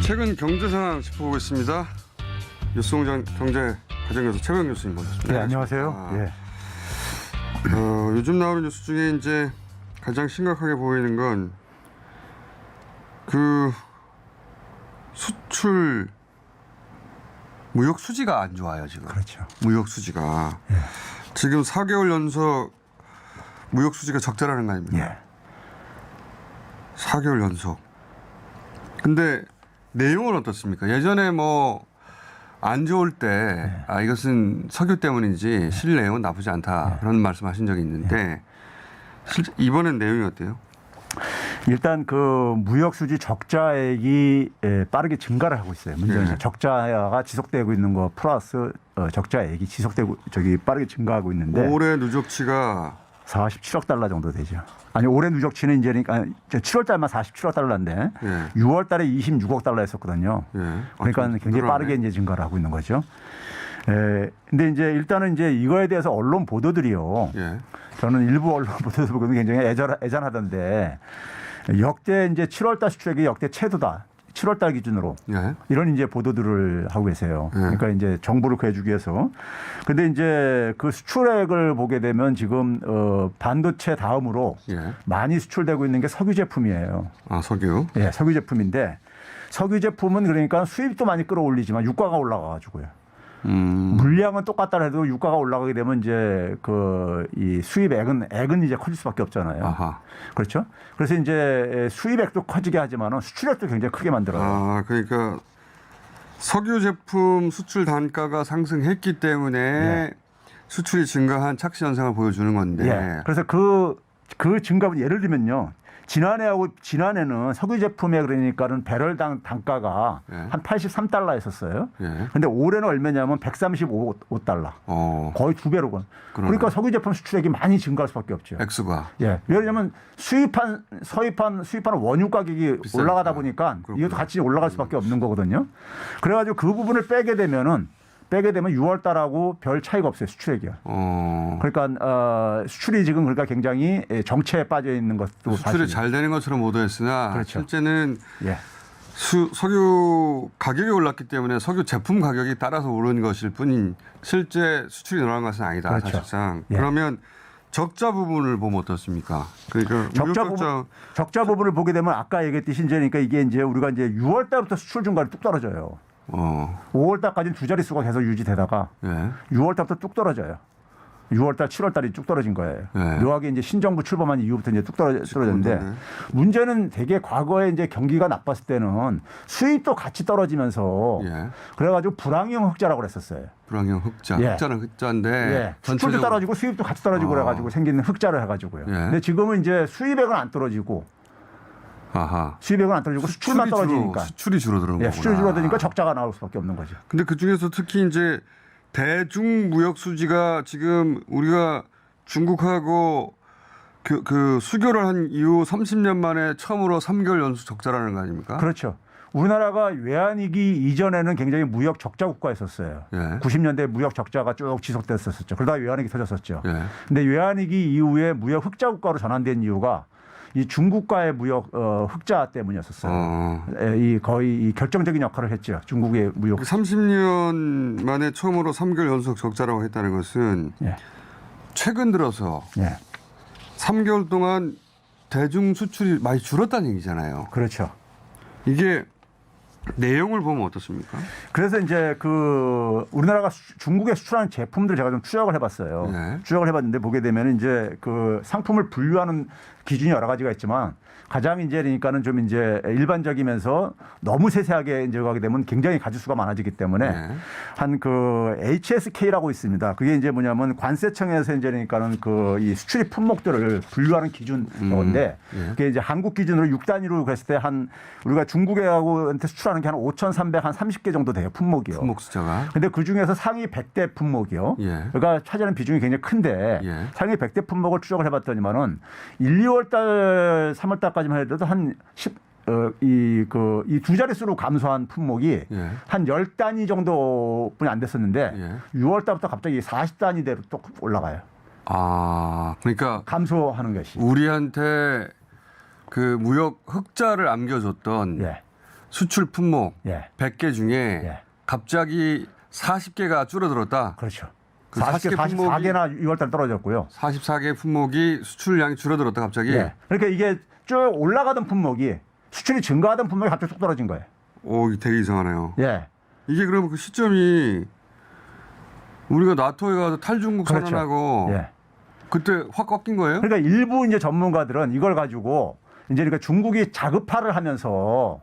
최근 경제 상황 짚어보겠습니다. 뉴스공장 경제 가정교수 최병 교수님 모셨습니다. 네, 안녕하세요. 예. 요즘 나오는 뉴스 중에 이제 가장 심각하게 보이는 건 그 수출 무역 수지가 안 좋아요 지금. 그렇죠. 무역 수지가 예. 지금 4개월 연속 무역 수지가 적자라는 거 아닙니까? 예. 4개월 연속. 근데 내용은 어떻습니까? 예전에 뭐 안 좋을 때 이것은 석유 때문인지 실 내용은 나쁘지 않다 그런 말씀하신 적이 있는데 이번엔 내용이 어때요? 일단 그 무역 수지 적자액이 빠르게 증가를 하고 있어요. 문제는 네. 적자가 지속되고 있는 거 플러스 적자액이 지속되고 빠르게 증가하고 있는데 올해 누적치가 47억 달러 정도 되죠. 아니 올해 누적치는 이제니까 7월 달만 47억 달러인데 예. 6월 달에 26억 달러였었거든요. 예. 그러니까 좀 굉장히 늘어나네. 빠르게 이제 증가를 하고 있는 거죠. 근데 이제 일단은 이제 이거에 대해서 언론 보도들이요. 예. 저는 일부 언론 보도들 보면 굉장히 애잔하던데 역대 이제 7월 달 수출액이 역대 최고다. 7월 달 기준으로 예. 이런 이제 보도들을 하고 계세요. 그러니까 이제 정보를 구해주기 위해서. 근데 이제 그 수출액을 보게 되면 지금 반도체 다음으로 예. 많이 수출되고 있는 게 석유 제품이에요. 아 석유. 예, 석유 제품인데 석유 제품은 그러니까 수입도 많이 끌어올리지만 유가가 올라가가지고요. 물량은 똑같다 해도 유가가 올라가게 되면 이제 그 이 수입액은 이제 커질 수밖에 없잖아요. 아하. 그렇죠? 그래서 이제 수입액도 커지게 하지만은 수출액도 굉장히 크게 만들어요. 아 그러니까 석유 제품 수출 단가가 상승했기 때문에 예. 수출이 증가한 착시 현상을 보여주는 건데. 예. 그래서 그 증가분 예를 들면요. 지난해는 석유 제품에 그러니까는 배럴당 단가가 예. 한 83달러였었어요. 예. 근데 올해는 얼마냐면 135달러. 거의 2배로건. 그러니까 석유 제품 수출액이 많이 증가할 수밖에 없죠. 액수가. 예. 왜냐하면 수입한 원유 가격이 비싸니까. 올라가다 보니까 그렇구나. 이것도 같이 올라갈 수밖에 없는 거거든요. 그래가지고 그 부분을 빼게 되면 6월 달하고 별 차이가 없어요. 수출액이요. 그러니까 수출이 지금 그러니까 굉장히 정체에 빠져 있는 것도 수출이 사실이에요. 잘 되는 것처럼 보도했으나 그렇죠. 실제는 예. 석유 가격이 올랐기 때문에 석유 제품 가격이 따라서 오른 것일 뿐인 실제 수출이 늘어난 것은 아니다. 그렇죠. 사실상. 예. 그러면 적자 부분을 보면 어떻습니까? 그러니까 적자 부분을 보게 되면 아까 얘기했듯이 그러니까 이게 이제 우리가 이제 6월 달부터 수출 증가율이 뚝 떨어져요. 5월 달까지는 두 자릿수가 계속 유지되다가 예. 6월 달부터 뚝 떨어져요. 6월 달, 7월 달이 뚝 떨어진 거예요. 네. 묘하게 이제 신정부 출범한 이후부터 이제 뚝 떨어졌는데 문제는 되게 과거에 이제 경기가 나빴을 때는 수입도 같이 떨어지면서 예. 그래가지고 불황형 흑자라고 그랬었어요. 불황형 흑자. 예. 흑자는 흑자인데 예. 수출도 떨어지고 수입도 같이 떨어지고 그래가지고 생기는 흑자를 해가지고요. 예. 근데 지금은 이제 수입액은 안 떨어지고 아하. 수입액은 안 떨어지고 수출만 떨어지니까. 수출이 줄어드는 예, 거구나. 수출이 줄어드니까 적자가 나올 수밖에 없는 거죠. 근데 그 중에서 특히 이제 대중 무역 수지가 지금 우리가 중국하고 그 수교를 한 이후 30년 만에 처음으로 3개월 연속 적자라는 거 아닙니까? 그렇죠. 우리나라가 외환위기 이전에는 굉장히 무역 적자 국가였었어요. 예. 90년대 무역 적자가 쭉 지속됐었죠. 그러다가 외환위기 터졌었죠. 예. 근데 외환위기 이후에 무역 흑자 국가로 전환된 이유가 이 중국과의 무역 흑자 때문이었었어요. 거의 결정적인 역할을 했죠. 중국의 무역. 30년 만에 처음으로 3개월 연속 적자라고 했다는 것은 예. 최근 들어서 예. 3개월 동안 대중 수출이 많이 줄었다는 얘기잖아요. 그렇죠. 이게 내용을 보면 어떻습니까? 그래서 이제 그 우리나라가 중국에 수출하는 제품들 제가 좀 추적을 해봤어요. 네. 추적을 해봤는데 보게 되면 이제 그 상품을 분류하는 기준이 여러 가지가 있지만 가장 이제 그러니까는 좀 이제 일반적이면서 너무 세세하게 이제 가게 되면 굉장히 가짓수가 많아지기 때문에 네. 한 그 HSK라고 있습니다. 그게 이제 뭐냐면 관세청에서 이제 그러니까는 그 이 수출입 품목들을 분류하는 기준인데 그게 이제 한국 기준으로 6단위로 했을 때 한 우리가 중국하고한테 수출하는 게 한 5,330개 정도 돼요. 품목이요. 품목 숫자가. 근데 그 중에서 상위 100대 품목이요. 예. 그러니까 차지하는 비중이 굉장히 큰데 예. 상위 100대 품목을 추적을 해봤더니만은 1, 2월 달, 3월 달까지만 해도 한 10, 이 두 자릿수로 감소한 품목이 예. 한 10단위 정도뿐이 안 됐었는데 예. 6월 달부터 갑자기 40단위대로 또 올라가요. 그러니까 감소하는 것이. 우리한테 그 무역 흑자를 안겨줬던 예. 수출 품목 예. 100개 중에 예. 갑자기 40개가 줄어들었다. 그렇죠. 그 40개, 44개나 6월달 떨어졌고요. 44개 품목이 수출량이 줄어들었다 갑자기. 예. 그러니까 이게 쭉 올라가던 품목이 수출이 증가하던 품목이 갑자기 뚝 떨어진 거예요. 오, 이게 되게 이상하네요. 예. 이게 그러면 그 시점이 우리가 나토에 가서 탈중국 그렇죠. 선언하고 예. 그때 확 꺾인 거예요? 그러니까 일부 이제 전문가들은 이걸 가지고 이제 그러니까 중국이 자급화를 하면서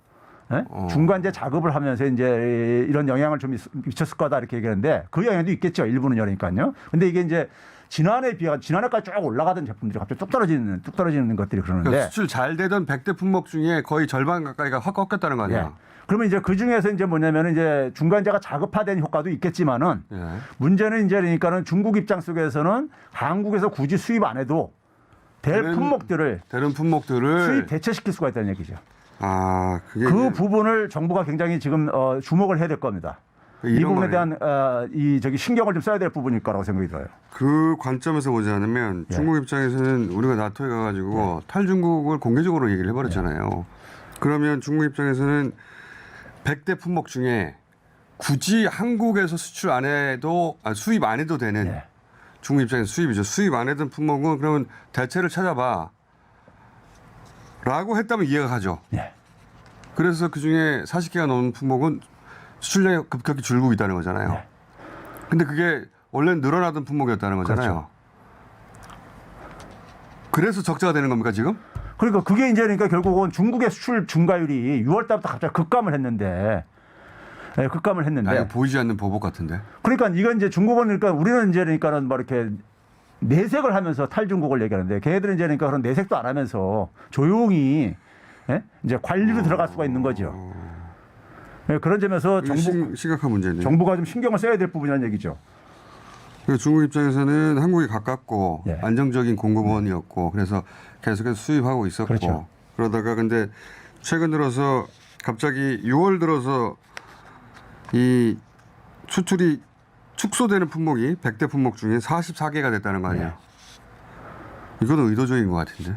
예? 중간재 자급을 하면서 이제 이런 영향을 좀 미쳤을 거다 이렇게 얘기하는데 그 영향도 있겠죠. 일부는 그러니까요. 근데 이게 이제 지난해까지 쭉 올라가던 제품들이 갑자기 뚝 떨어지는 것들이 그러는데 그러니까 수출 잘 되던 100대 품목 중에 거의 절반 가까이가 확 꺾였다는 거 아니야? 예. 그러면 이제 그 중에서 이제 뭐냐면 이제 중간재가 자급화된 효과도 있겠지만은 예. 문제는 이제 그러니까는 중국 입장 속에서는 한국에서 굳이 수입 안 해도 될 품목들을 되는 품목들을 수입 대체시킬 수가 있다는 얘기죠. 아, 그게 그 이제 부분을 정부가 굉장히 지금 주목을 해야 될 겁니다. 이 이런 부분에 거네요. 대한 신경을 좀 써야 될 부분일 거라고 생각이 들어요. 그 관점에서 보지 않으면 예. 중국 입장에서는 우리가 나토에 가가지고 탈중국을 공개적으로 얘기를 해버렸잖아요. 그러면 중국 입장에서는 100대 품목 중에 굳이 한국에서 수출 안 해도 수입 안 해도 되는 예. 중국 입장에서 수입이죠. 수입 안 해던 품목은 그러면 대체를 찾아봐 라고 했다면 이해가 가죠. 예. 그래서 그중에 40개가 넘는 품목은 수출량이 급격히 줄고 있다는 거잖아요. 예. 근데 그게 원래는 늘어나던 품목이었다는 거잖아요. 그래서 적자가 되는 겁니까 지금? 그러니까 그게 이제 그러니까 결국은 중국의 수출 증가율이 6월 달부터 갑자기 급감을 했는데 이거 보이지 않는 보복 같은데. 그러니까 이건 이제 중국은 그러니까 우리는 이제 그러니까는 뭐 이렇게 내색을 하면서 탈중국을 얘기하는데 걔네들은 이제 그러니까 그런 내색도 안 하면서 조용히 예? 이제 관리로 들어갈 수가 있는 거죠. 예, 그런 점에서 심각한 문제네요. 정부가 좀 신경을 써야 될 부분이라는 얘기죠. 중국 입장에서는 한국이 가깝고 예. 안정적인 공급원이었고 그래서 계속해서 수입하고 있었고 그렇죠. 그러다가 근데 최근 들어서 갑자기 6월 들어서 이 수출이 축소되는 품목이 100대 품목 중에 44개가 됐다는 거 아니에요. 예. 이거는 의도적인 것 같은데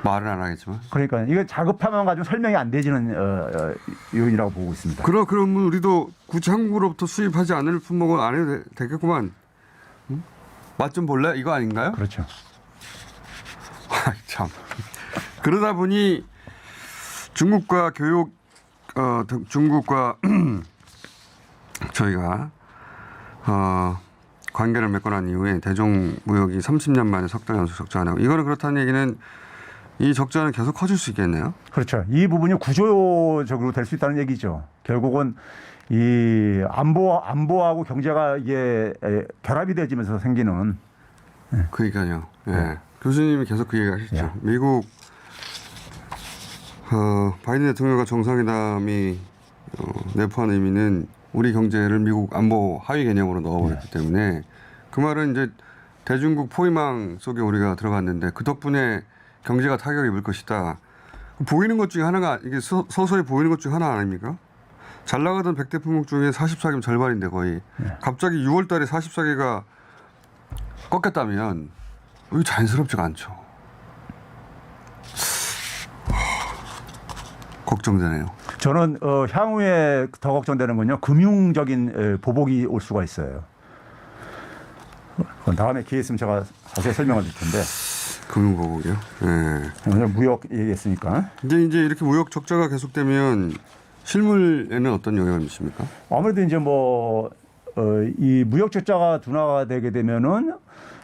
말은 안 하겠지만. 그러니까 이거 자급화만 가지고 설명이 안 되지는 요인이라고 보고 있습니다. 그러면 우리도 굳이 한국으로부터 수입하지 않을 품목은 안 해도 되겠구만. 응? 맛 좀 볼래? 이거 아닌가요? 그렇죠. 참. 그러다 보니 중국과 중국과 저희가 관계를 맺고 난 이후에 대중 무역이 30년 만에 석 달 연속 적자하고 이거는 그렇다는 얘기는 이 적자는 계속 커질 수 있겠네요. 그렇죠. 이 부분이 구조적으로 될 수 있다는 얘기죠. 결국은 이 안보하고 경제가 이게 결합이 되면서 생기는. 그러니까요. 예. 네. 교수님이 계속 그 얘기 하셨죠. 예. 미국 바이든 대통령과 정상회담이 내포한 의미는 우리 경제를 미국 안보 하위 개념으로 넣어버렸기 때문에 그 말은 이제 대중국 포위망 속에 우리가 들어갔는데 그 덕분에 경제가 타격을 입을 것이다. 보이는 것 중에 하나가 이게 서서히 보이는 것 중에 하나 아닙니까? 잘 나가던 100대 품목 중에 44개면 절반인데 거의. 갑자기 6월 달에 44개가 꺾였다면 이거 자연스럽지가 않죠. 걱정되네요. 저는 향후에 더 걱정되는 건요. 금융적인 보복이 올 수가 있어요. 그건 다음에 기회 있으면 제가 자세히 설명을 드릴 텐데. 금융보복이요? 네. 오늘 무역 얘기했으니까. 이제 이렇게 무역 적자가 계속되면 실물에는 어떤 영향을 미칩니까? 아무래도 이제 이 무역 적자가 둔화가 되게 되면은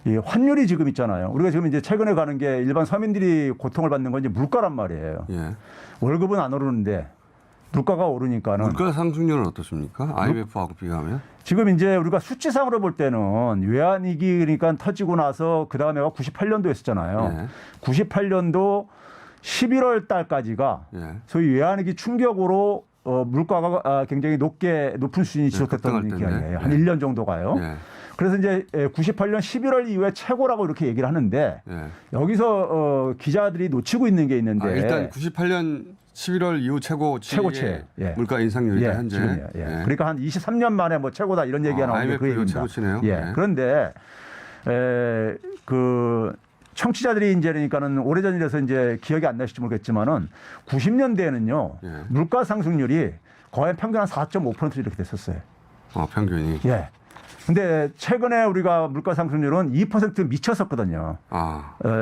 이 환율이 지금 있잖아요. 우리가 지금 이제 최근에 가는 게 일반 서민들이 고통을 받는 건 이제 물가란 말이에요. 예. 월급은 안 오르는데 물가가 오르니까는. 물가 상승률은 어떻습니까? IMF하고 비교하면? 지금 이제 우리가 수치상으로 볼 때는 외환위기 그러니까 터지고 나서 그 다음에가 98년도였었잖아요. 예. 98년도 11월 달까지가 예. 소위 외환위기 충격으로 물가가 굉장히 높은 수준이 지속됐던 급등할 기간이에요. 텐데. 한 1년 정도가요. 예. 그래서 이제 98년 11월 이후에 최고라고 이렇게 얘기를 하는데 예. 여기서 기자들이 놓치고 있는 게 있는데 일단 98년 11월 이후 최고치의 예. 물가 인상률이다 예, 현재. 지금이요. 예. 그러니까 한 23년 만에 최고다 이런 얘기가 나오는데 IMF 그 얘기입니다. 최고치네요. 예. 예. 그런데 청취자들이 이제 그러니까는 오래전이라서 이제 기억이 안 나실지 모르겠지만은 90년대에는요 예. 물가 상승률이 거의 평균 한 4.5% 이렇게 됐었어요. 평균이. 예. 근데 최근에 우리가 물가 상승률은 2% 미쳤었거든요.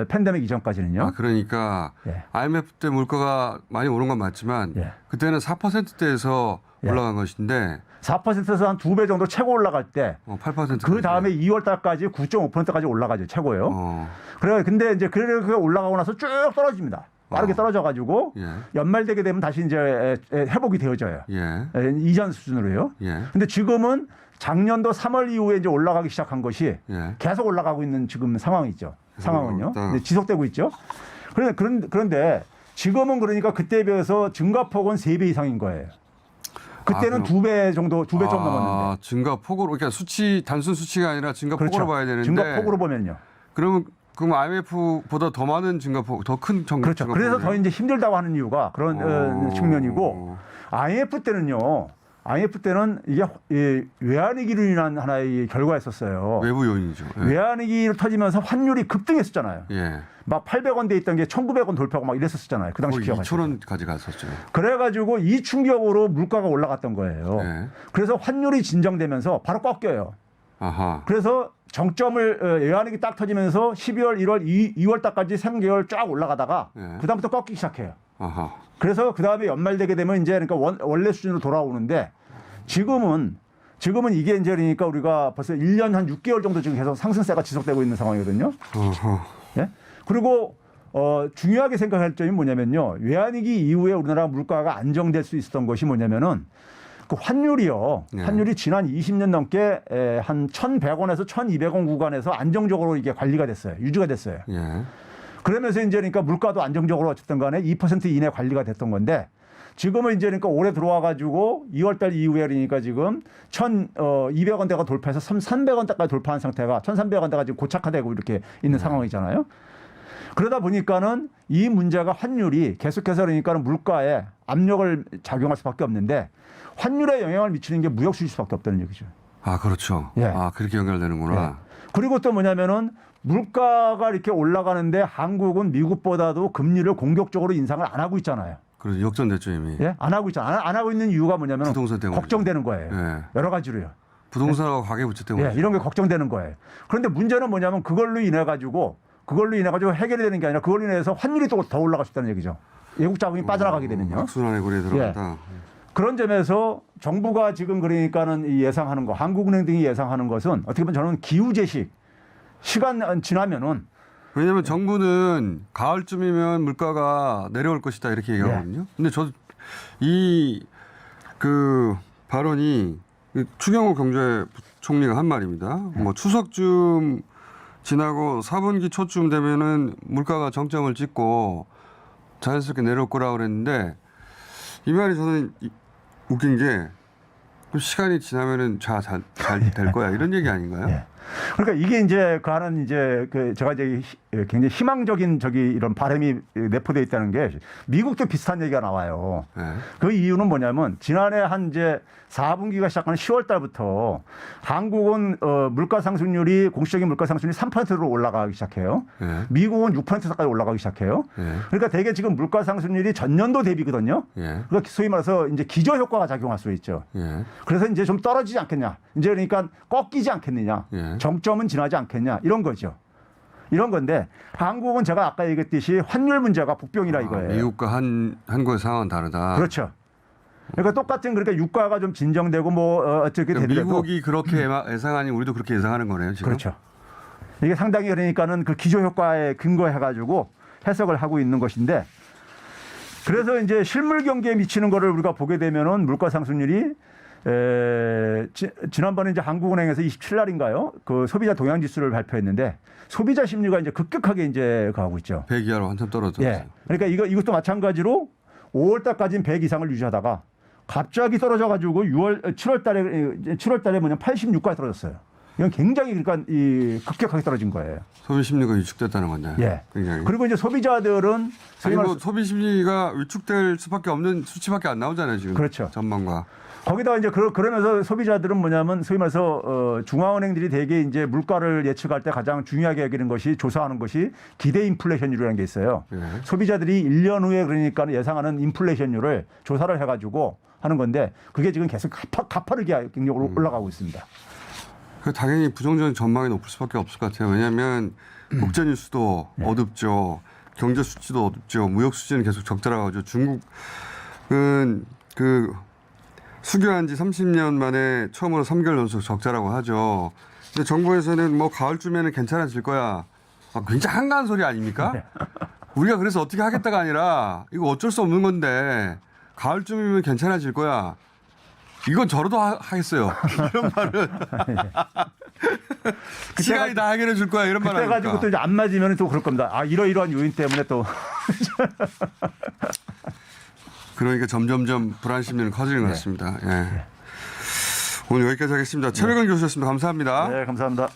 팬데믹 이전까지는요. 그러니까 예. IMF 때 물가가 많이 오른 건 맞지만 예. 그때는 4%대에서 올라간 것인데 4%에서 한 2배 정도 최고 올라갈 때 8%. 그 다음에 2월 달까지 9.5%까지 올라가죠. 최고예요. 그래 근데 이제 그렇게 올라가고 나서 쭉 떨어집니다. 빠르게 떨어져 가지고 예. 연말 되게 되면 다시 이제 회복이 되어져요. 예. 이전 수준으로요. 예. 근데 지금은 작년도 3월 이후에 이제 올라가기 시작한 것이 예. 계속 올라가고 있는 지금 상황이죠. 상황은요. 그렇다. 네, 지속되고 있죠. 그런데 지금은 그러니까 그때에 비해서 증가폭은 3배 이상인 거예요. 그때는 그럼- 2배 정도, 2배 좀 넘었는데. 증가폭으로 그러니까 단순 수치가 아니라 증가폭으로 그렇죠. 봐야 되는데. 증가폭으로 보면요. 그럼 IMF보다 더 많은 증가폭, 더 큰 그렇죠. 그래서 더 이제 힘들다고 하는 이유가 그런 측면이고 IMF 때는 이게 외환위기로 인한 하나의 결과였었어요. 외부 요인이죠. 예. 외환위기로 터지면서 환율이 급등했었잖아요. 예. 막 800원대 있던 게 1,900원 돌파하고 막 이랬었잖아요. 그 당시 거의 기억하시죠? 2,000원까지 갔었죠. 그래가지고 이 충격으로 물가가 올라갔던 거예요. 예. 그래서 환율이 진정되면서 바로 꺾여요. 아하. 그래서 정점을 외환위기 딱 터지면서 12월, 1월, 2월 달까지 3개월 쫙 올라가다가 예. 그다음부터 꺾이기 시작해요. 아하. 그래서 그다음에 연말 되게 되면 이제 그러니까 원래 수준으로 돌아오는데 지금은 이게 이제 그러니까 우리가 벌써 1년 한 6개월 정도 지금 계속 상승세가 지속되고 있는 상황이거든요. 어허. 예? 그리고 중요하게 생각할 점이 뭐냐면요. 외환위기 이후에 우리나라 물가가 안정될 수 있었던 것이 뭐냐면은 그 환율이요. 네. 환율이 지난 20년 넘게 한 1,100원에서 1,200원 구간에서 안정적으로 이게 관리가 됐어요. 유지가 됐어요. 예. 그러면서 이제 그러니까 물가도 안정적으로 어쨌든 간에 2% 이내 관리가 됐던 건데 지금은 이제 그러니까 올해 들어와 가지고 2월 달 이후에 그러니까 지금 1,200원대가 돌파해서 1,300원대까지 돌파한 상태가 1,300원대가 지금 고착화되고 이렇게 있는 상황이잖아요. 그러다 보니까는 이 문제가 환율이 계속해서 그러니까는 물가에 압력을 작용할 수밖에 없는데 환율에 영향을 미치는 게 무역 수지 수밖에 없다는 얘기죠. 그렇죠. 예. 그렇게 연결되는구나. 예. 그리고 또 뭐냐면은 물가가 이렇게 올라가는데 한국은 미국보다도 금리를 공격적으로 인상을 안 하고 있잖아요. 그래서 역전됐죠 이미. 예? 안 하고 있잖아요. 안 하고 있는 이유가 뭐냐면 부동산 때문에. 걱정되는 거예요. 예. 여러 가지로요. 부동산하고 가계부채 때문에. 예, 이런 게 걱정되는 거예요. 그런데 문제는 뭐냐면 그걸로 인해 가지고 해결이 되는 게 아니라 그걸로 인해서 환율이 또 더 올라갈 수 있다는 얘기죠. 외국 자금이 빠져나가게 되면요. 악순환의 고리에 들어간다. 그런 점에서 정부가 지금 그러니까는 이 예상하는 거, 한국은행 등이 예상하는 것은 어떻게 보면 저는 기우제식 시간 지나면은 왜냐하면 정부는 가을쯤이면 물가가 내려올 것이다 이렇게 얘기하거든요. 근데 저도 그 발언이 추경호 경제총리가 한 말입니다. 뭐 추석쯤 지나고 4분기 초쯤 되면은 물가가 정점을 찍고 자연스럽게 내려올 거라고 그랬는데 이 말이 저는 웃긴 게 시간이 지나면은 잘 될 거야 이런 얘기 아닌가요? 예. 그러니까 이게 이제 그 하는 이제 그 제가 이제 굉장히 희망적인 이런 바람이 내포되어 있다는 게 미국도 비슷한 얘기가 나와요. 네. 그 이유는 뭐냐면 지난해 한 이제 4분기가 시작하는 10월 달부터 한국은 물가 상승률이 공식적인 물가 상승률이 3%로 올라가기 시작해요. 네. 미국은 6%까지 올라가기 시작해요. 네. 그러니까 대개 지금 물가 상승률이 전년도 대비거든요. 예. 그러니까 소위 말해서 이제 기저 효과가 작용할 수 있죠. 예. 그래서 이제 좀 떨어지지 않겠냐. 이제 그러니까 꺾이지 않겠느냐. 예. 정점은 지나지 않겠냐. 이런 거죠. 이런 건데 한국은 제가 아까 얘기했듯이 환율 문제가 복병이라 이거예요. 미국과 한국의 상황은 다르다. 그렇죠. 그러니까 똑같은 그러니까 유가가 좀 진정되고 뭐 어떻게 그러니까 되더라도 미국이 그렇게 예상하니 우리도 그렇게 예상하는 거네요. 지금. 그렇죠. 이게 상당히 그러니까는 그 기저 효과에 근거해 가지고 해석을 하고 있는 것인데 그래서 이제 실물 경기에 미치는 거를 우리가 보게 되면은 물가 상승률이 지난번에 이제 한국은행에서 27날인가요? 그 소비자 동향 지수를 발표했는데 소비자 심리가 이제 급격하게 이제 가고 있죠. 100 이하로 한참 떨어졌어요. 예. 그러니까 이것도 마찬가지로 5월 달까지는 100 이상을 유지하다가 갑자기 떨어져 가지고 7월 달에 뭐냐 86까지 떨어졌어요. 이건 굉장히 그러니까 이 급격하게 떨어진 거예요. 소비 심리가 위축됐다는 건데. 예. 굉장히. 그리고 이제 소비자들은 아니 뭐 소비 심리가 위축될 수밖에 없는 수치밖에 안 나오잖아요 지금. 그렇죠. 전망과. 거기다가 이제 그러면서 소비자들은 뭐냐면 소위 말해서 중앙은행들이 대개 이제 물가를 예측할 때 가장 중요하게 여기는 것이 조사하는 것이 기대 인플레이션율이라는 게 있어요. 예. 소비자들이 1년 후에 그러니까 예상하는 인플레이션율을 조사를 해가지고 하는 건데 그게 지금 계속 가파르게 올라가고 있습니다. 그 당연히 부정적인 전망이 높을 수밖에 없을 것 같아요. 왜냐하면 국제 뉴스도 어둡죠. 경제 수치도 어둡죠. 무역 수지는 계속 적자라고 하죠. 중국은 그 수교한 지 30년 만에 처음으로 3개월 연속 적자라고 하죠. 근데 정부에서는 뭐 가을쯤에는 괜찮아질 거야. 굉장히 한가한 소리 아닙니까? 우리가 그래서 어떻게 하겠다가 아니라 이거 어쩔 수 없는 건데 가을쯤이면 괜찮아질 거야. 이건 저러도 하겠어요. 이런 말은 시간이 다 해결해 줄 거야. 이런 말 그때 가지고 또 이제 안 맞으면 또 그럴 겁니다. 아 이러이러한 요인 때문에 또 그러니까 점점점 불안 심리는 커지는 것 같습니다. 예. 오늘 여기까지 하겠습니다. 최백은 교수였습니다. 감사합니다. 네, 감사합니다.